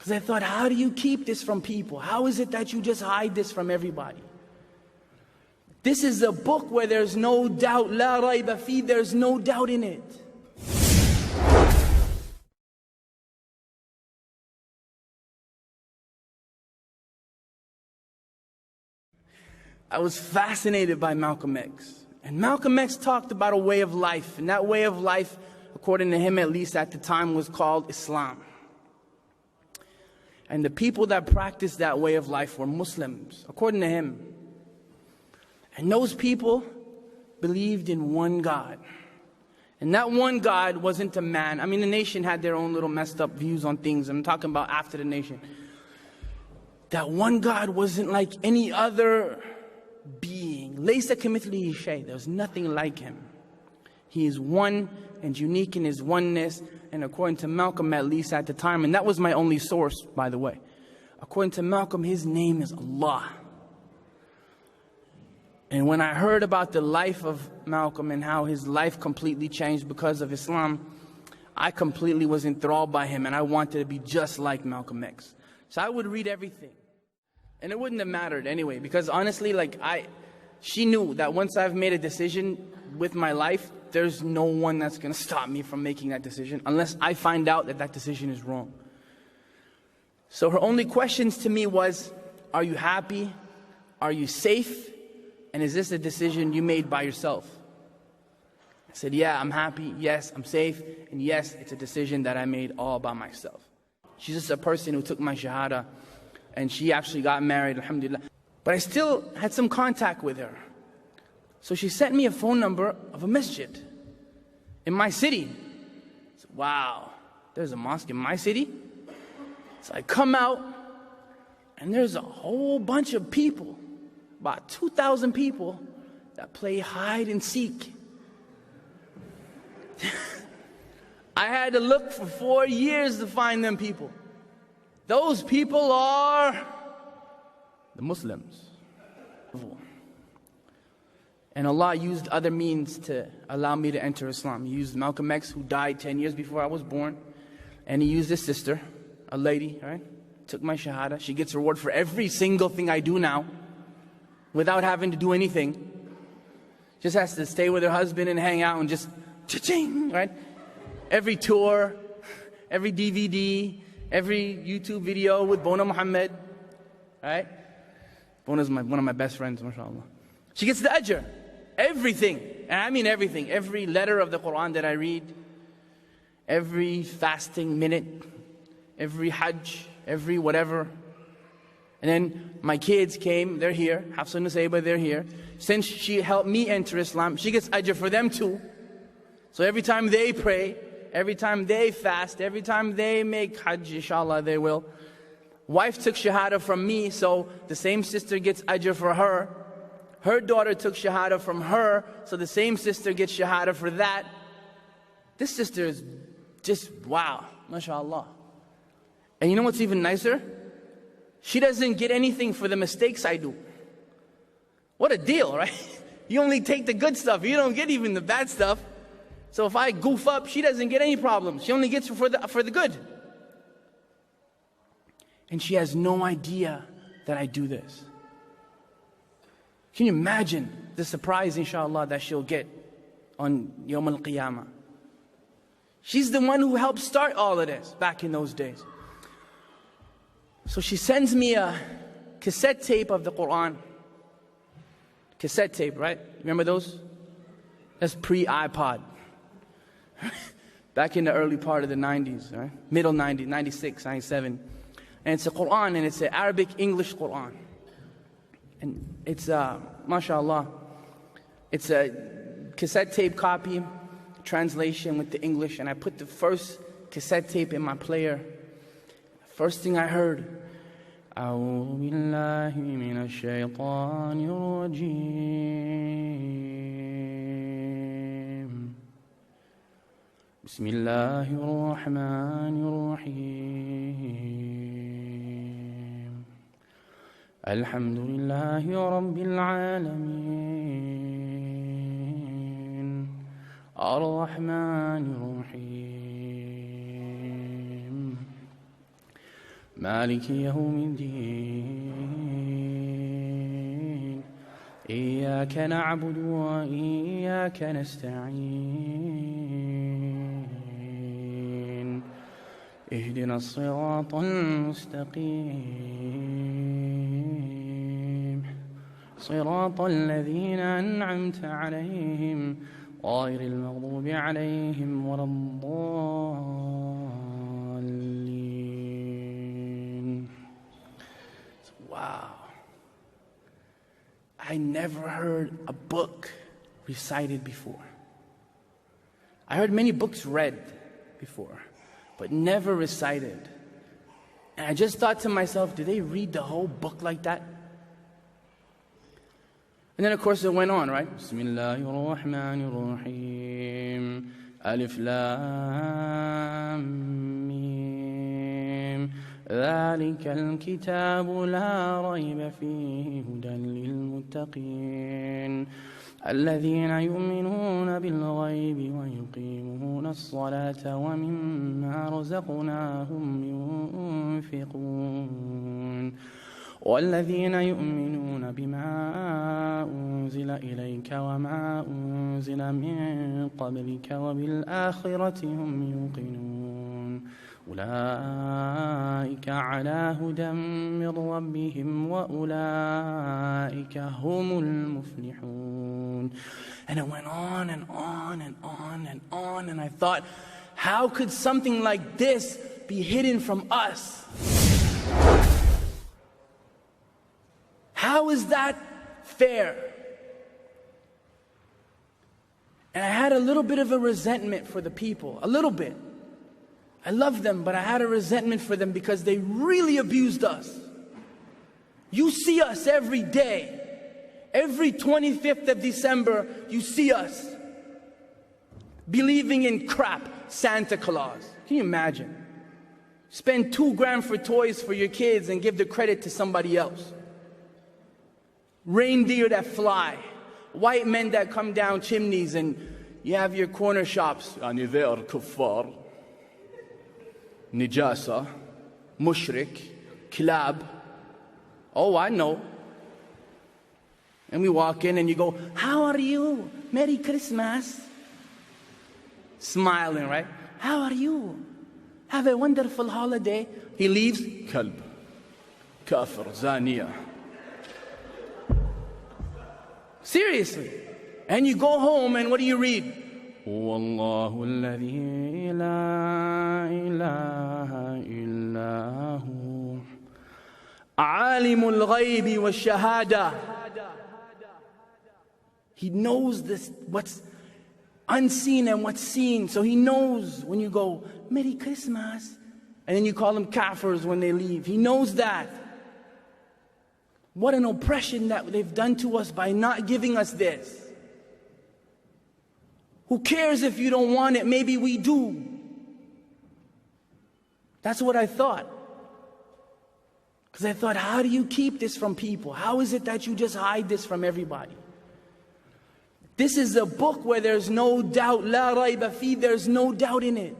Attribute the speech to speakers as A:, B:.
A: Because I thought, how do you keep this from people? How is it that you just hide this from everybody? This is a book where there's no doubt, la rayba fi, there's no doubt in it. I was fascinated by Malcolm X. And Malcolm X talked about a way of life. And that way of life, according to him at least at the time, was called Islam. And the people that practiced that way of life were Muslims, according to him. And those people believed in one God. And that one God wasn't a man. I mean, the nation had their own little messed up views on things. I'm talking about after the nation. That one God wasn't like any other being. Laysa kamithlihi shay. There's nothing like him. He is one and unique in his oneness. And according to Malcolm, at least at the time, and that was my only source, by the way. According to Malcolm, his name is Allah. And when I heard about the life of Malcolm and how his life completely changed because of Islam, I completely was enthralled by him, and I wanted to be just like Malcolm X. So I would read everything. And it wouldn't have mattered anyway, because honestly, she knew that once I've made a decision with my life, there's no one that's going to stop me from making that decision, unless I find out that that decision is wrong. So her only questions to me was, are you happy? Are you safe? And is this a decision you made by yourself? I said, yeah, I'm happy. Yes, I'm safe. And yes, it's a decision that I made all by myself. She's just a person who took my shahada. And she actually got married, alhamdulillah. But I still had some contact with her. So she sent me a phone number of a masjid in my city. I said, wow, there's a mosque in my city? So I come out, and there's a whole bunch of people, about 2,000 people, that play hide and seek. I had to look for 4 years to find them people. Those people are the Muslims. And Allah used other means to allow me to enter Islam. He used Malcolm X, who died 10 years before I was born. And he used his sister, a lady, right? Took my shahada. She gets reward for every single thing I do now, without having to do anything. Just has to stay with her husband and hang out and just cha-ching, right? Every tour, every DVD, every YouTube video with Bona Muhammad, right? Bona's one of my best friends, mashallah. She gets the ajr. Everything, and I mean everything. Every letter of the Quran that I read, every fasting minute, every hajj, every whatever. And then my kids came, they're here. Hafsa and Nusayba, they're here. Since she helped me enter Islam, she gets ajr for them too. So every time they pray, every time they fast, every time they make hajj, inshallah they will. Wife took shahada from me, so the same sister gets ajr for her. Her daughter took shahada from her, so the same sister gets shahada for that. This sister is just, wow, mashallah. And you know what's even nicer? She doesn't get anything for the mistakes I do. What a deal, right? You only take the good stuff, you don't get even the bad stuff. So if I goof up, she doesn't get any problems. She only gets for the good. And she has no idea that I do this. Can you imagine the surprise, inshallah, that she'll get on Yawm al-Qiyamah? She's the one who helped start all of this back in those days. So she sends me a cassette tape of the Quran. Cassette tape, right? Remember those? That's pre-iPod. Back in the early part of the 90s, right? Middle 90s, 96, 97. And it's a Quran, and it's an Arabic English Quran. And it's mashallah, it's a cassette tape copy, translation with the English, and I put the first cassette tape in my player. First thing I heard, أعوذ بالله من الشيطان الرجيم بسم الله الرحمن الرحيم الحمد لله رب العالمين الرحمن الرحيم مالك يوم الدين إياك نعبد وإياك نستعين اهدنا الصراط المستقيم صراط الذين أنعمت عليهم غير المغضوب عليهم ولا الضالين. Wow. I never heard a book recited before. I heard many books read before, but never recited. And I just thought to myself, do they read the whole book like that? And then of course it went on, right? Bismillahir Rahmanir Rahim. Alif Lam Mim. ذلك الكتاب لا ريب فيه هدى للمتقين الذين يؤمنون بالغيب ويقيمون الصلاة ومما رزقناهم ينفقون والذين يؤمنون بما أنزل إليك وما أنزل من قبلك وبالآخرة هم يوقنون أولئك على هدى من ربهم وأولئك هم المفلحون. And it went on and on and on and on, and I thought, how could something like this be hidden from us? How is that fair? And I had a little bit of a resentment for the people, a little bit. I love them, but I had a resentment for them because they really abused us. You see us every day. Every 25th of December, you see us believing in crap, Santa Claus. Can you imagine? Spend $2,000 for toys for your kids and give the credit to somebody else. Reindeer that fly, white men that come down chimneys, and you have your corner shops. Yani they are kuffar, nijasa, mushrik, kilab. Oh, I know. And we walk in and you go, how are you? Merry Christmas. Smiling, right? How are you? Have a wonderful holiday. He leaves, kalb, kafir, zaniya. Seriously. And you go home and what do you read? Wallahu alladhi la ilaha illa hu alimul ghaybi wa shahada. He knows this, what's unseen and what's seen. So he knows when you go, Merry Christmas, and then you call them kafirs when they leave. He knows that. What an oppression that they've done to us by not giving us this. Who cares if you don't want it? Maybe we do. That's what I thought. Because I thought, how do you keep this from people? How is it that you just hide this from everybody? This is a book where there's no doubt, la rayba fi, there's no doubt in it.